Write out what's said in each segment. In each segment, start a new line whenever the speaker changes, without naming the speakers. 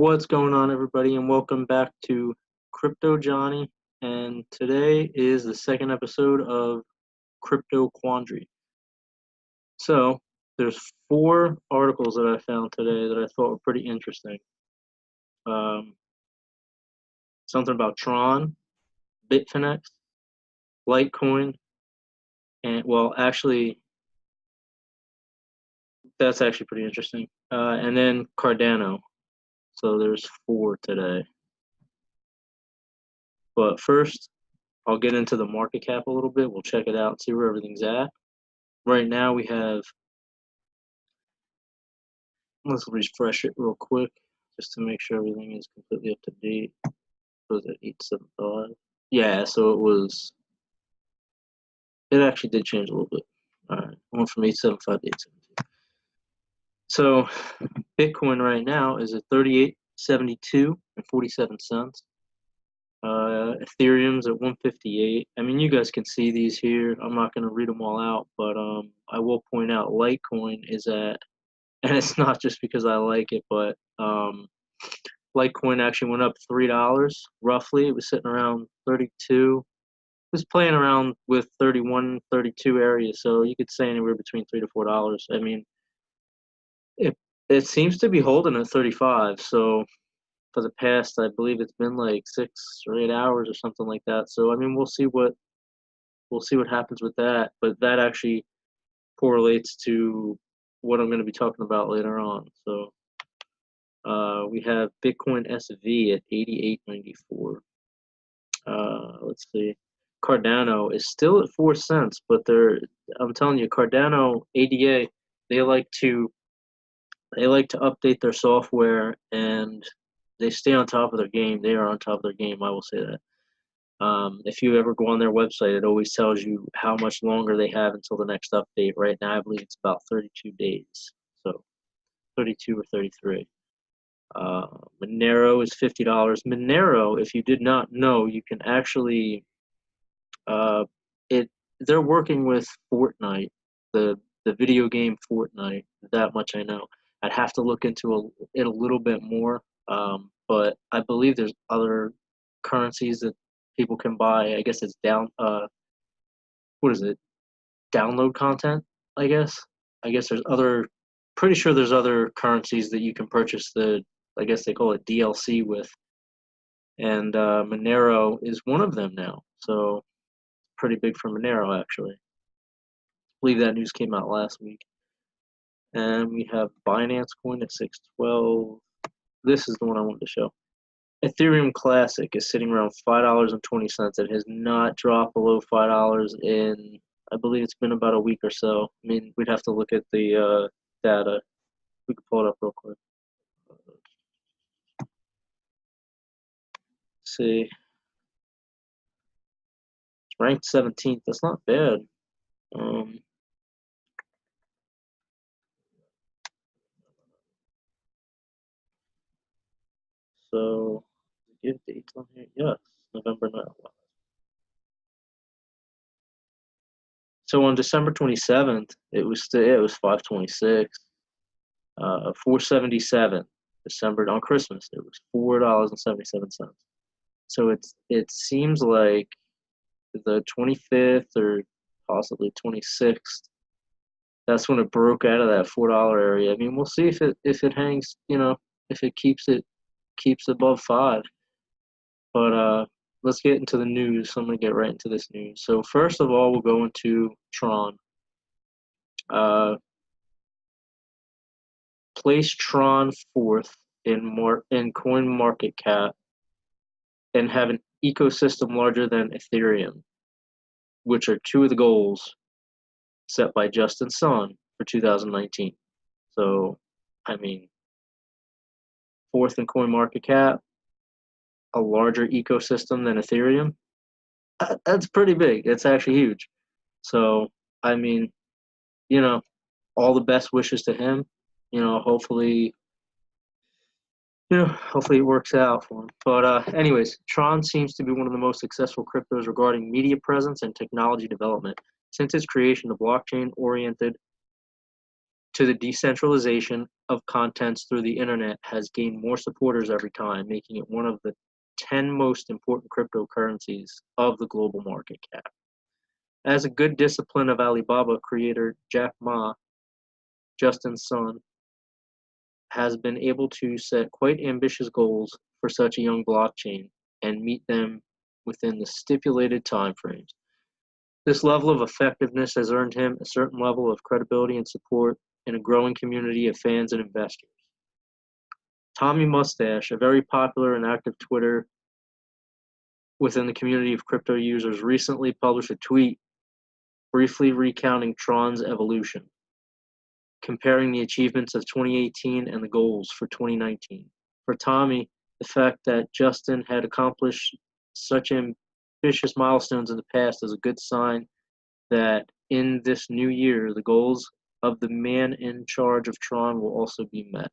What's going on, everybody, and welcome back to Crypto Johnny. And today is the second episode of Crypto Quandry. So there's 4 articles that I found today that I thought were pretty interesting. Something about Tron, Bitfinex, Litecoin, and that's actually pretty interesting. And then Cardano. So there's 4 today. But first, I'll get into the market cap a little bit. We'll check it out and see where everything's at. Right now we have, let's refresh it real quick just to make sure everything is completely up to date. Was it 875? Yeah, so it actually did change a little bit. All right, went from 875 to 872. So Bitcoin right now is at 38.72 and 47 cents. Ethereum's at 158. I mean, you guys can see these here. I'm not going to read them all out, but I will point out Litecoin is at, and it's not just because I like it, but Litecoin actually went up $3 roughly. It was sitting around 32. It was playing around with 31, 32 areas, so you could say anywhere between $3 to $4. I mean, it seems to be holding at 35. So for the past, I believe it's been like 6 or 8 hours or something like that. So I mean, we'll see what happens with that. But that actually correlates to what I'm going to be talking about later on. So we have Bitcoin SV at 88.94. Let's see. Cardano is still at 4 cents, but I'm telling you, Cardano ADA, they like to update their software, and they stay on top of their game. They are on top of their game, I will say that. If you ever go on their website, it always tells you how much longer they have until the next update. Right now, I believe it's about 32 days. So 32 or 33. Monero is $50. Monero, if you did not know, you can actually they're working with Fortnite, the video game Fortnite. That much I know. I'd have to look into it a little bit more, but I believe there's other currencies that people can buy. I guess it's what is it? Download content, I guess. There's other, pretty sure there's other currencies that you can purchase I guess they call it DLC with. And Monero is one of them now. So pretty big for Monero, actually. I believe that news came out last week. And we have Binance Coin at 612. This is the one I wanted to show. Ethereum Classic is sitting around $5.20. It has not dropped below $5 in, I believe it's been about a week or so. I mean, we'd have to look at the data. We can pull it up real quick. Let's see. It's ranked 17th. That's not bad. So, give dates on here. Yes, November 9th. So on December 27th, it was 526, 477. December on Christmas, it was $4.77. So it seems like the 25th or possibly 26th, that's when it broke out of that $4 area. I mean, we'll see if it hangs, if it keeps above 5. But let's get into the news. So I'm going to get right into this news. So first of all, we'll go into Tron. Place Tron 4th in coin market cap and have an ecosystem larger than Ethereum, which are 2 of the goals set by Justin Sun for 2019. So, I mean, 4th in coin market cap, a larger ecosystem than Ethereum. That's pretty big. It's actually huge. So, I mean, all the best wishes to him. Hopefully it works out for him. But anyways, Tron seems to be one of the most successful cryptos regarding media presence and technology development. Since its creation, the blockchain-oriented to the decentralization of contents through the internet has gained more supporters every time, making it one of the 10 most important cryptocurrencies of the global market cap. As a good discipline of Alibaba creator Jack Ma, Justin's son, has been able to set quite ambitious goals for such a young blockchain and meet them within the stipulated timeframes. This level of effectiveness has earned him a certain level of credibility and support in a growing community of fans and investors. Tommy Mustache, a very popular and active Twitter within the community of crypto users, recently published a tweet briefly recounting Tron's evolution, comparing the achievements of 2018 and the goals for 2019. For Tommy, the fact that Justin had accomplished such ambitious milestones in the past is a good sign that in this new year, the goals of the man in charge of Tron will also be met.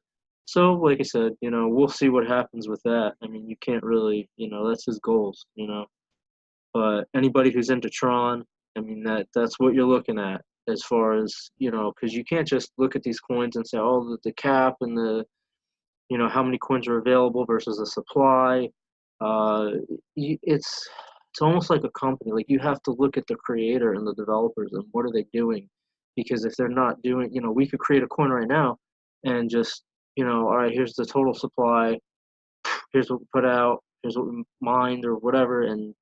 So, like I said, we'll see what happens with that. I mean, you can't really, that's his goals, But anybody who's into Tron, I mean, that's what you're looking at as far as, because you can't just look at these coins and say, oh, the cap and the, how many coins are available versus the supply. It's almost like a company. Like, you have to look at the creator and the developers and what are they doing, because if they're not doing, we could create a coin right now and just, all right, here's the total supply, here's what we put out, here's what we mined or whatever, and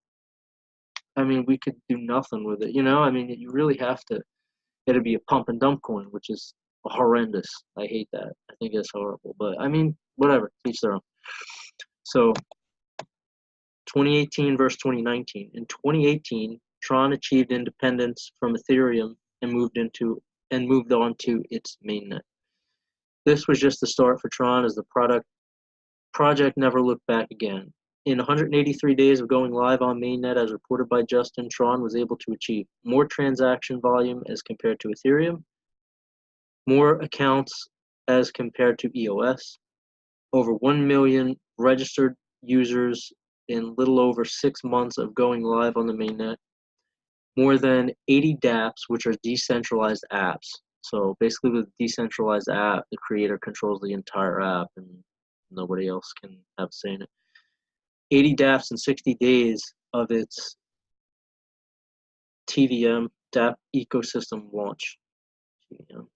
I mean, we could do nothing with it, I mean, you really have to. It'd be a pump and dump coin, which is horrendous. I hate that. I think it's horrible. But I mean, whatever. Each their own. So 2018 versus 2019. In 2018, Tron achieved independence from Ethereum and moved on to its mainnet. This was just the start for Tron, as the project never looked back again. In 183 days of going live on mainnet, as reported by Justin, Tron was able to achieve more transaction volume as compared to Ethereum, more accounts as compared to EOS, over 1 million registered users in little over 6 months of going live on the mainnet, more than 80 dApps, which are decentralized apps. So basically with a decentralized app, the creator controls the entire app and nobody else can have a say in it. 80 dApps in 60 days of its TVM, dApp ecosystem launch. TVM.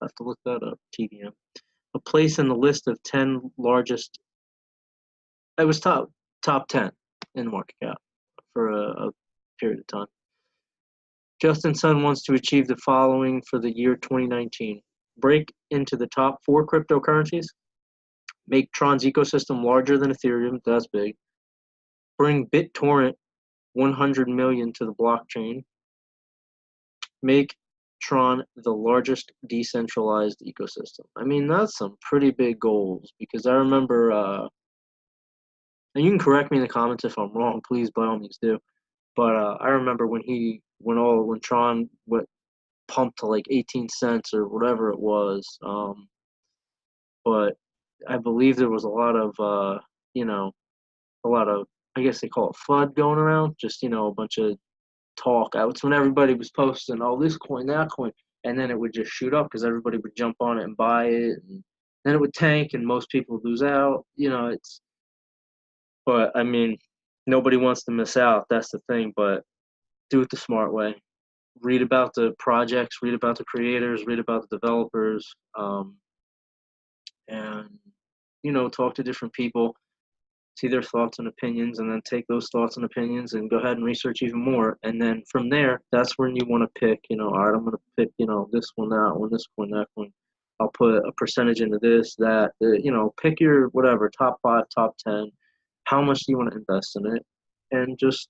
I have to look that up, TVM. A place in the list of 10 largest. It was top 10 in the market cap for a period of time. Justin Sun wants to achieve the following for the year 2019. Break into the top 4 cryptocurrencies. Make Tron's ecosystem larger than Ethereum. That's big. Bring BitTorrent 100 million to the blockchain. Make Tron the largest decentralized ecosystem. I mean, that's some pretty big goals, because I remember, and you can correct me in the comments if I'm wrong, please, by all means do. But I remember when Tron went pumped to like 18 cents or whatever it was. But I believe there was a lot of, I guess they call it FUD going around, just, a bunch of talk. It's when everybody was posting, oh, this coin, that coin, and then it would just shoot up because everybody would jump on it and buy it, and then it would tank and most people would lose out. But I mean, nobody wants to miss out. That's the thing, but do it the smart way. Read about the projects, read about the creators, read about the developers, and, talk to different people, see their thoughts and opinions, and then take those thoughts and opinions and go ahead and research even more. And then from there, that's when you want to pick, all right, I'm going to pick, this one, that one, this one, that one. I'll put a percentage into this, that, pick your whatever, top 5, top 10. How much do you want to invest in it? And just,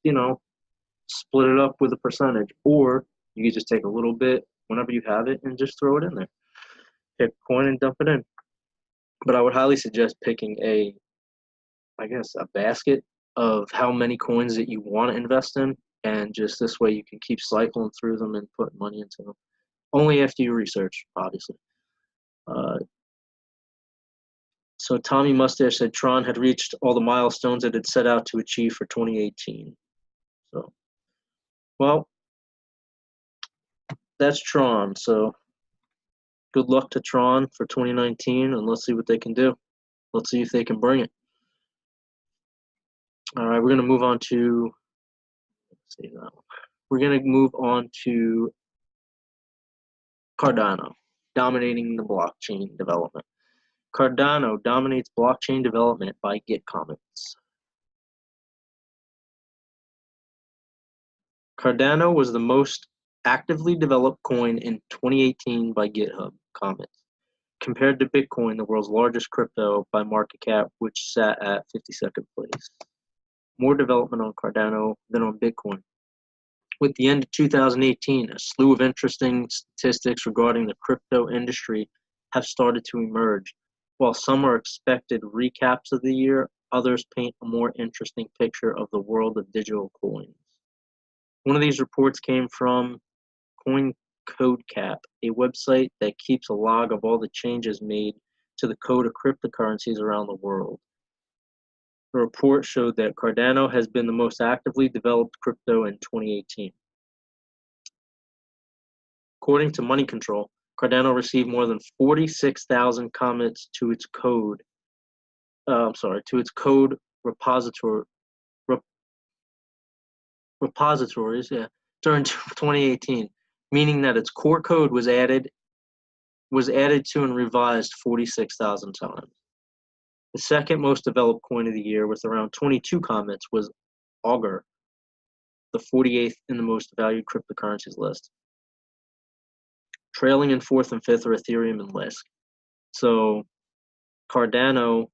split it up with a percentage. Or you can just take a little bit whenever you have it and just throw it in there. Pick a coin and dump it in. But I would highly suggest picking a basket of how many coins that you want to invest in, and just this way you can keep cycling through them and put money into them. Only after you research, obviously. So Tommy Mustache said Tron had reached all the milestones it had set out to achieve for 2018. So, well, that's Tron. So good luck to Tron for 2019, and let's see what they can do. Let's see if they can bring it. All right, we're going to move on to, we're going to move on to Cardano, dominating the blockchain development. Cardano dominates blockchain development by Git comments. Cardano was the most actively developed coin in 2018 by GitHub comments, compared to Bitcoin, the world's largest crypto by market cap, which sat at 52nd place. More development on Cardano than on Bitcoin. With the end of 2018, a slew of interesting statistics regarding the crypto industry have started to emerge. While some are expected recaps of the year, others paint a more interesting picture of the world of digital coins. One of these reports came from CoinCodeCap, a website that keeps a log of all the changes made to the code of cryptocurrencies around the world. The report showed that Cardano has been the most actively developed crypto in 2018. According to Money Control, Cardano received more than 46,000 comments to its code. Repositories during 2018, meaning that its core code was added to and revised 46,000 times. The second most developed coin of the year, with around 22 comments, was Augur, the 48th in the most valued cryptocurrencies list. Trailing in 4th and 5th are Ethereum and Lisk. So Cardano,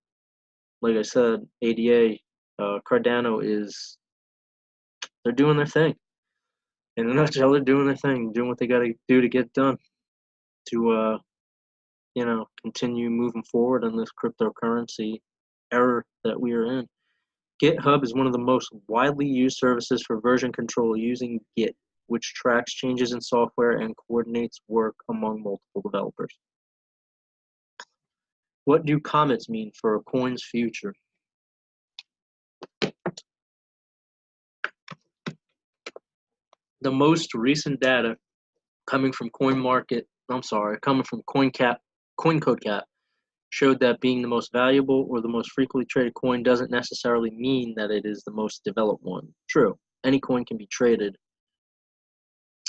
like I said, ADA, Cardano they're doing their thing. In a nutshell, they're doing their thing, doing what they got to do to get done, to continue moving forward in this cryptocurrency era that we are in. GitHub is one of the most widely used services for version control using Git, which tracks changes in software and coordinates work among multiple developers. What do comments mean for a coin's future? The most recent data coming from CoinCodeCap showed that being the most valuable or the most frequently traded coin doesn't necessarily mean that it is the most developed one. True, any coin can be traded.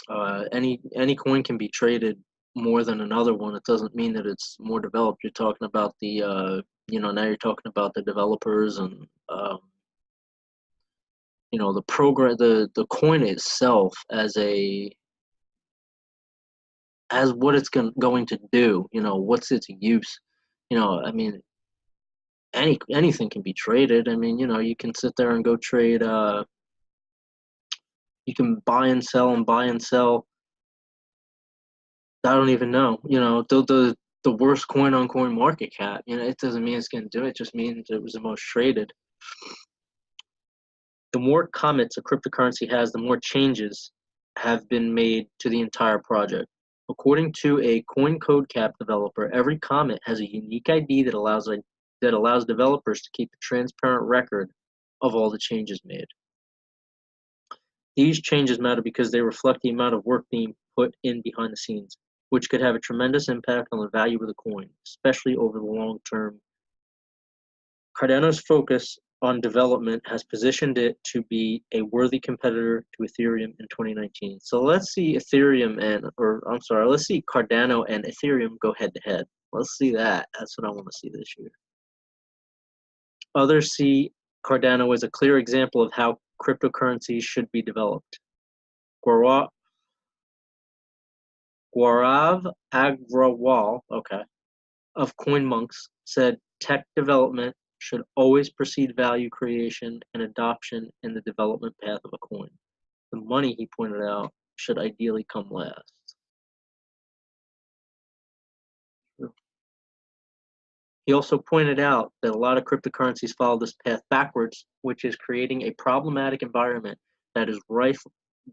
Any coin can be traded more than another one. It doesn't mean that it's more developed. You're talking about now you're talking about the developers and the program, the coin itself as what it's going to do. What's its use? I mean, anything can be traded. I mean, you can sit there and go trade. You can buy and sell and buy and sell. I don't even know. The worst coin on coin market cap. It doesn't mean it's going to do it. It just means it was the most traded. The more comments a cryptocurrency has, the more changes have been made to the entire project. According to a CoinCodeCap developer, every comment has a unique ID that allows developers to keep a transparent record of all the changes made. These changes matter because they reflect the amount of work being put in behind the scenes, which could have a tremendous impact on the value of the coin, especially over the long term. Cardano's focus on development has positioned it to be a worthy competitor to Ethereum in 2019. So let's see Cardano and Ethereum go head to head. Let's see that. That's what I want to see this year. Others see Cardano as a clear example of how cryptocurrencies should be developed. Gaurav Agrawal, of CoinMonks, said tech development should always precede value creation and adoption in the development path of a coin. The money, he pointed out, should ideally come last. He also pointed out that a lot of cryptocurrencies follow this path backwards, which is creating a problematic environment that is rife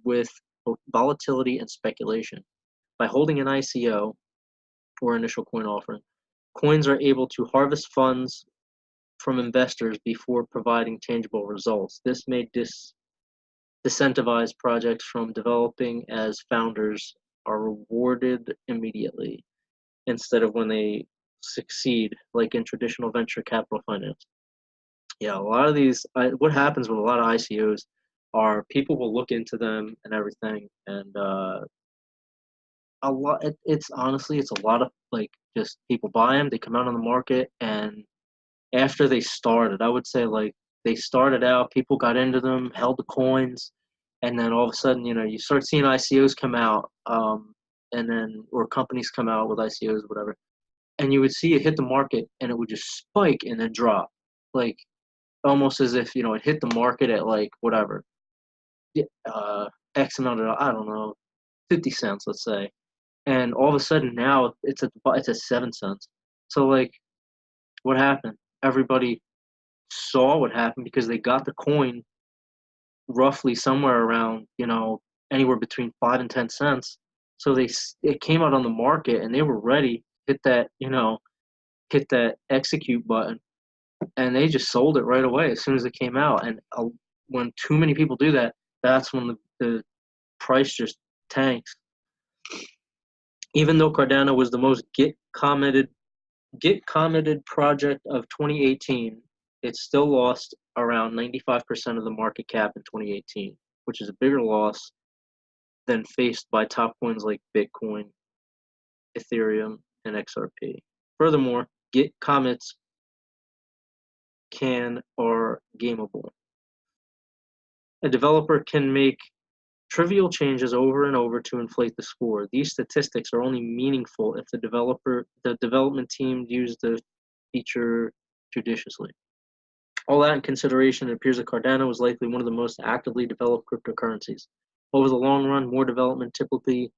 with both volatility and speculation. By holding an ICO, or initial coin offering, coins are able to harvest funds from investors before providing tangible results. This may disincentivize projects from developing as founders are rewarded immediately. instead of when they succeed, like in traditional venture capital finance. Yeah, a lot of these, what happens with a lot of ICOs are people will look into them and everything, and a lot. It's honestly, it's a lot of like just people buy them, they come out on the market, and after they started, I would say like they started out, people got into them, held the coins, and then all of a sudden, you start seeing ICOs come out, and then or companies come out with ICOs, whatever, and you would see it hit the market, and it would just spike and then drop, like almost as if it hit the market at like whatever, X amount of, I don't know, 50 cents, let's say, and all of a sudden now it's at 7 cents. So like, what happened? Everybody saw what happened because they got the coin roughly somewhere around anywhere between 5 and 10 cents. So it came out on the market and they were ready to hit that execute button, and they just sold it right away as soon as it came out. And when too many people do that, that's when the price just tanks. Even though Cardano was the most Git commented project of 2018, it still lost around 95% of the market cap in 2018, which is a bigger loss than faced by top coins like Bitcoin, Ethereum, and XRP. Furthermore, Git commits are gameable. A developer can make trivial changes over and over to inflate the score. These statistics are only meaningful if the development team used the feature judiciously. All that in consideration, it appears that Cardano is likely one of the most actively developed cryptocurrencies. Over the long run, more development typically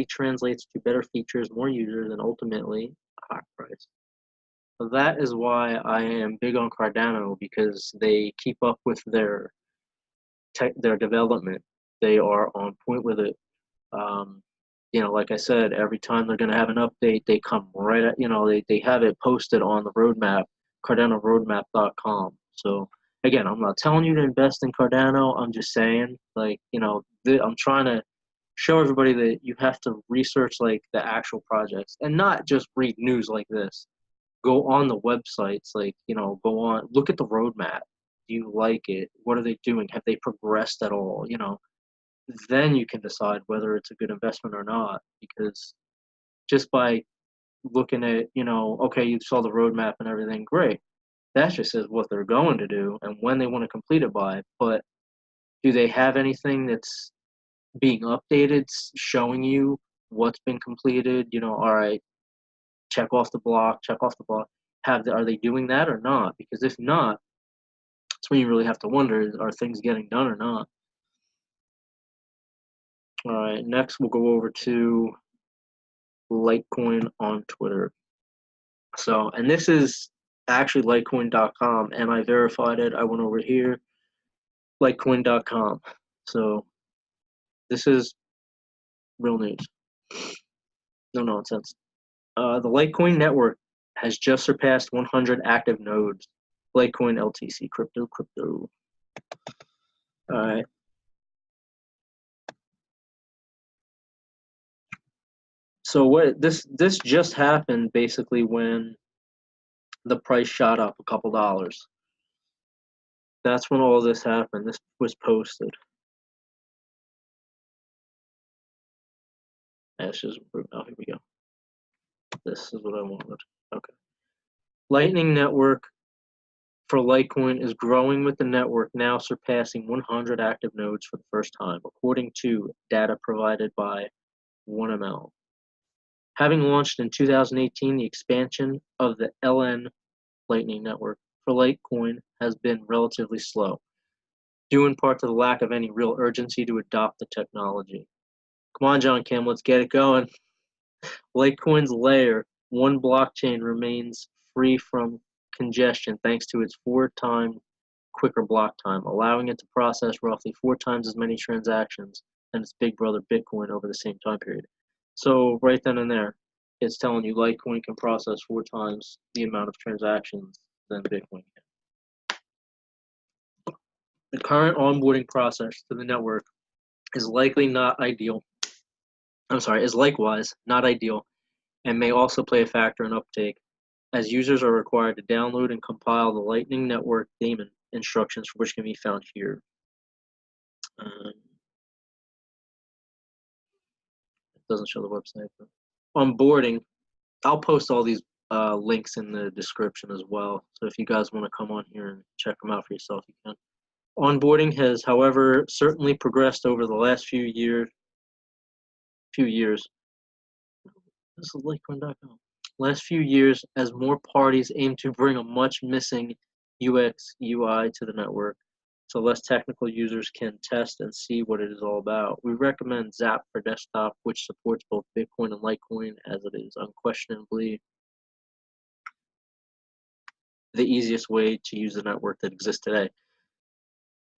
translates to better features, more users, and ultimately a higher price. So that is why I am big on Cardano, because they keep up with their development. They are on point with it. Like I said, every time they're going to have an update, they come right at, they have it posted on the roadmap, CardanoRoadmap.com. So again, I'm not telling you to invest in Cardano. I'm just saying, like, I'm trying to show everybody that you have to research like the actual projects and not just read news like this. Go on the websites, like, go on, look at the roadmap. Do you like it? What are they doing? Have they progressed at all? Then you can decide whether it's a good investment or not, because just by looking at, okay, you saw the roadmap and everything, great. That just says what they're going to do and when they want to complete it by. But do they have anything that's being updated, showing you what's been completed? All right, check off the block. Are they doing that or not? Because if not, that's when you really have to wonder, are things getting done or not? All right, next we'll go over to Litecoin on Twitter. So, and this is actually Litecoin.com, and I verified it. I went over here, Litecoin.com. So, this is real news. No nonsense. The Litecoin network has just surpassed 100 active nodes. Litecoin LTC, crypto. All right. So what this just happened basically when the price shot up a couple dollars. That's when all this happened. This was posted. That's just, oh, here we go. This is what I wanted. Okay. Lightning Network for Litecoin is growing, with the network now surpassing 100 active nodes for the first time, according to data provided by 1ML. Having launched in 2018, the expansion of the LN Lightning Network for Litecoin has been relatively slow, due in part to the lack of any real urgency to adopt the technology. Come on, John Kim, let's get it going. Litecoin's layer 1 blockchain remains free from congestion thanks to its 4-time quicker block time, allowing it to process roughly 4 times as many transactions than its big brother Bitcoin over the same time period. So right then and there, it's telling you Litecoin can process 4 times the amount of transactions than Bitcoin can. The current onboarding process to the network is likewise not ideal, and may also play a factor in uptake, as users are required to download and compile the Lightning Network daemon instructions, which can be found here. It doesn't show the website. But onboarding, I'll post all these links in the description as well. So if you guys want to come on here and check them out for yourself, you can. Onboarding has, however, certainly progressed over the last few years. This is Litecoin.com. Last few years, as more parties aim to bring a much missing UX UI to the network, so less technical users can test and see what it is all about. We recommend Zap for desktop, which supports both Bitcoin and Litecoin, as it is unquestionably the easiest way to use the network that exists today.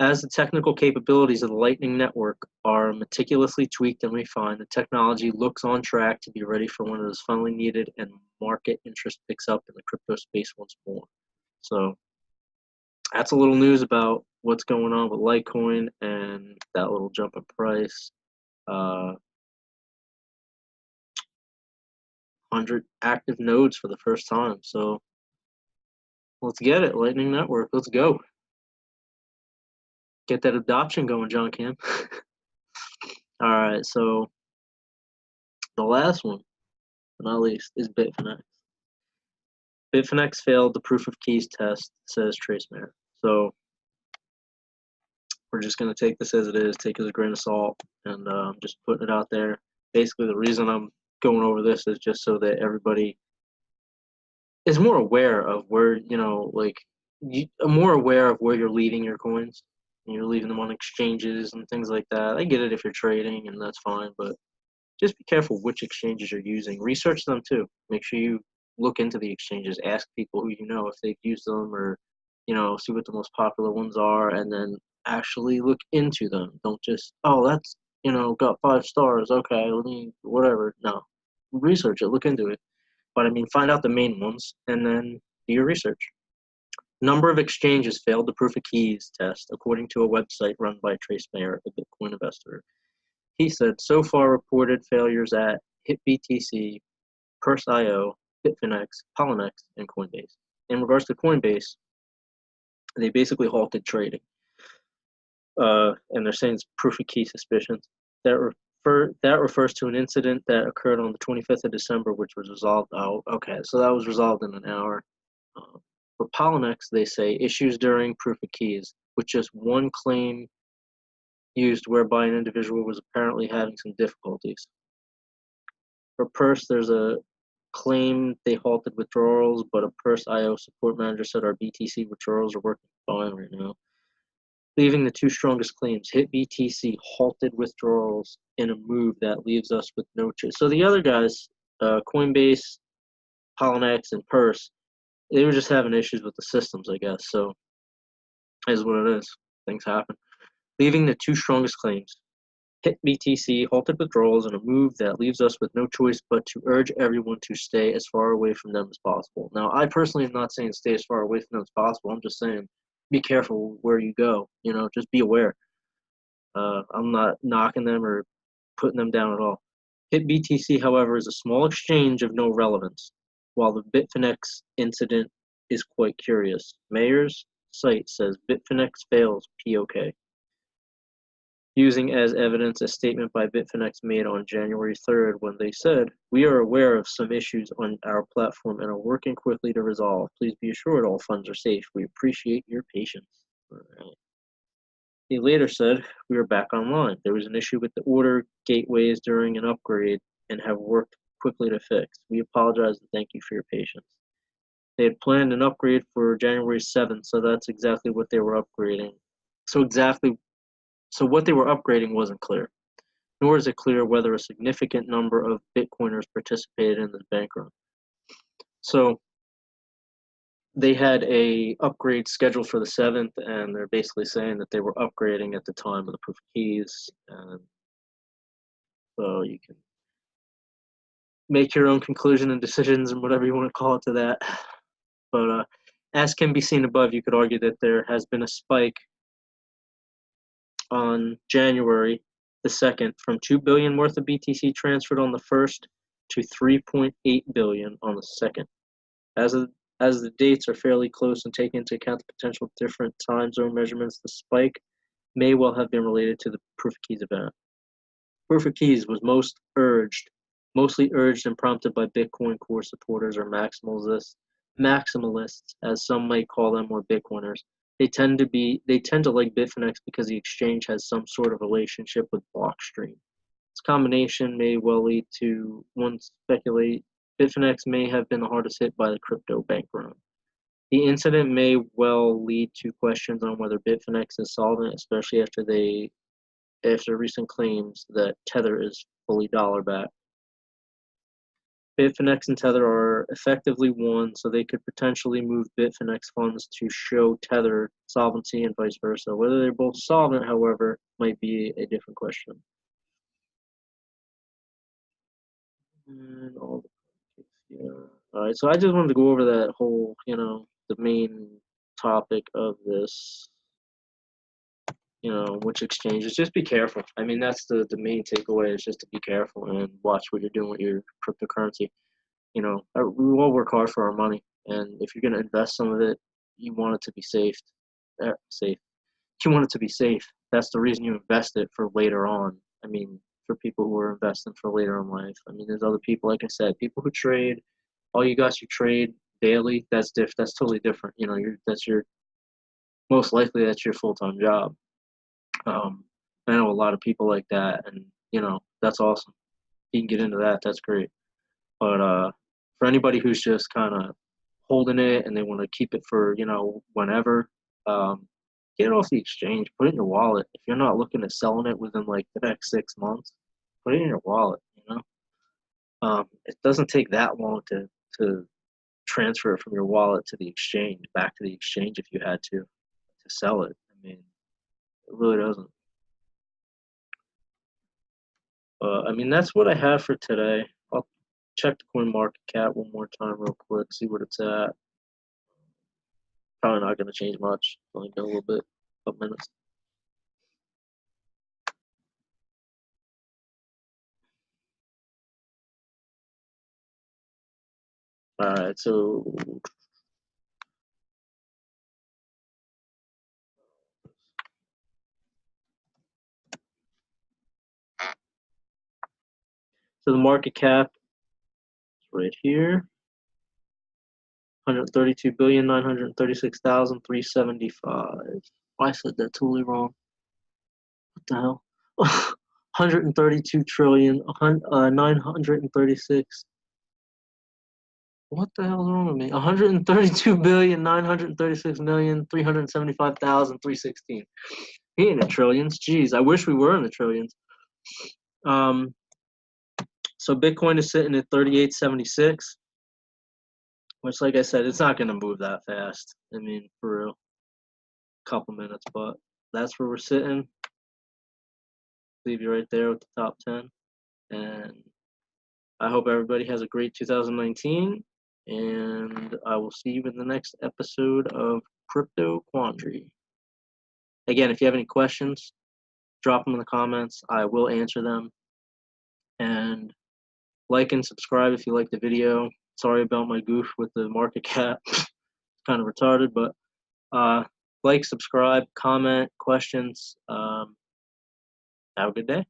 As the technical capabilities of the Lightning Network are meticulously tweaked and refined, the technology looks on track to be ready for when it is finally needed and market interest picks up in the crypto space once more. So that's a little news about what's going on with Litecoin and that little jump in price. 100 active nodes for the first time. So let's get it, Lightning Network. Let's go. Get that adoption going, John Kim. All right, so the last one, but not least, is Bitfinex. Bitfinex failed the proof of keys test, says Traceman. So we're just going to take this as it is, take it as a grain of salt, and just putting it out there. Basically, the reason I'm going over this is just so that everybody is more aware of where, more aware of where you're leaving your coins. You're leaving them on exchanges and things like that. I get it if you're trading, and that's fine, but just be careful which exchanges you're using. Research them too. Make sure you look into the exchanges. Ask people who you know if they've used them, or see what the most popular ones are, and then actually look into them. Don't just, oh, that's got 5 stars. Okay, let me whatever. No, research it. Look into it. But I mean, find out the main ones and then do your research. Number of exchanges failed the proof of keys test, according to a website run by Trace Mayer, a Bitcoin investor. He said, so far reported failures at HitBTC, Purse.io, Bitfinex, Poloniex, and Coinbase. In regards to Coinbase, they basically halted trading. And they're saying it's proof of key suspicions. That refers to an incident that occurred on the 25th of December, which was resolved. Oh, okay, so that was resolved in an hour. For Poloniex, they say issues during proof of keys, with just one claim used whereby an individual was apparently having some difficulties. For Purse, there's a claim they halted withdrawals, but a Purse.io support manager said our BTC withdrawals are working fine right now. Leaving the 2 strongest claims, HitBTC halted withdrawals in a move that leaves us with no choice. So the other guys, Coinbase, Poloniex, and Purse, they were just having issues with the systems, I guess. So is what it is. Things happen. Leaving the 2 strongest claims, HitBTC halted withdrawals in a move that leaves us with no choice but to urge everyone to stay as far away from them as possible. Now, I personally am not saying stay as far away from them as possible. I'm just saying be careful where you go. Just be aware. I'm not knocking them or putting them down at all. HitBTC, however, is a small exchange of no relevance, while the Bitfinex incident is quite curious. Mayer's site says Bitfinex fails POK, using as evidence a statement by Bitfinex made on January 3rd when they said, we are aware of some issues on our platform and are working quickly to resolve. Please be assured all funds are safe. We appreciate your patience. All right. He later said, we are back online. There was an issue with the order gateways during an upgrade and have worked quickly to fix. We apologize and thank you for your patience. They had planned an upgrade for January 7th, so that's exactly what they were upgrading. So what they were upgrading wasn't clear, nor is it clear whether a significant number of Bitcoiners participated in this bank run. So they had a upgrade scheduled for the 7th, and they're basically saying that they were upgrading at the time of the proof of keys. And so you can make your own conclusion and decisions and whatever you want to call it to that. But as can be seen above, you could argue that there has been a spike on January the 2nd from 2 billion worth of BTC transferred on the 1st to 3.8 billion on the 2nd. As the dates are fairly close and take into account the potential different time zone measurements, the spike may well have been related to the proof of keys event. Proof of keys was mostly urged and prompted by Bitcoin core supporters or maximalists, as some might call them, or Bitcoiners. They tend to like Bitfinex because the exchange has some sort of relationship with Blockstream. This combination may well lead to, one speculate, Bitfinex may have been the hardest hit by the crypto bank run. The incident may well lead to questions on whether Bitfinex is solvent, especially after recent claims that Tether is fully dollar-backed. Bitfinex and Tether are effectively one, so they could potentially move Bitfinex funds to show Tether solvency and vice versa. Whether they're both solvent, however, might be a different question. And all right, so I just wanted to go over that whole, the main topic of this, which exchanges. Just be careful. I mean, that's the main takeaway, is just to be careful and watch what you're doing with your cryptocurrency. We all work hard for our money, and if you're going to invest some of it, you want it to be safe. You want it to be safe. That's the reason you invest it for later on. I mean, for people who are investing for later in life. I mean, there's other people, like I said, people who trade. All you guys who trade daily, that's totally different. That's your most likely that's your full-time job. I know a lot of people like that, and that's awesome. You can get into that. That's great. But for anybody who's just kind of holding it and they want to keep it for whenever, get it off the exchange. Put it in your wallet. If you're not looking at selling it within like the next 6 months, put it in your wallet. It doesn't take that long to transfer it from your wallet to the exchange, back to the exchange if you had to sell it. I mean, it really doesn't. I mean, that's what I have for today. I'll check the coin market cap one more time real quick, see what it's at. Probably not going to change much. Only been a little bit, a couple minutes. All right, so the market cap is right here. 132,936,375. I said that totally wrong. What the hell? 132 trillion, 936. What the hell is wrong with me? 132,936,375,316. He ain't in trillions. Jeez, I wish we were in the trillions. So Bitcoin is sitting at 3876, which, like I said, it's not going to move that fast. I mean, for real, couple minutes, but that's where we're sitting. Leave you right there with the top 10, and I hope everybody has a great 2019, and I will see you in the next episode of Crypto Quandry. Again, if you have any questions, drop them in the comments. I will answer them. And like and subscribe if you like the video. Sorry about my goof with the market cap. It's kind of retarded, but like, subscribe, comment, questions. Have a good day.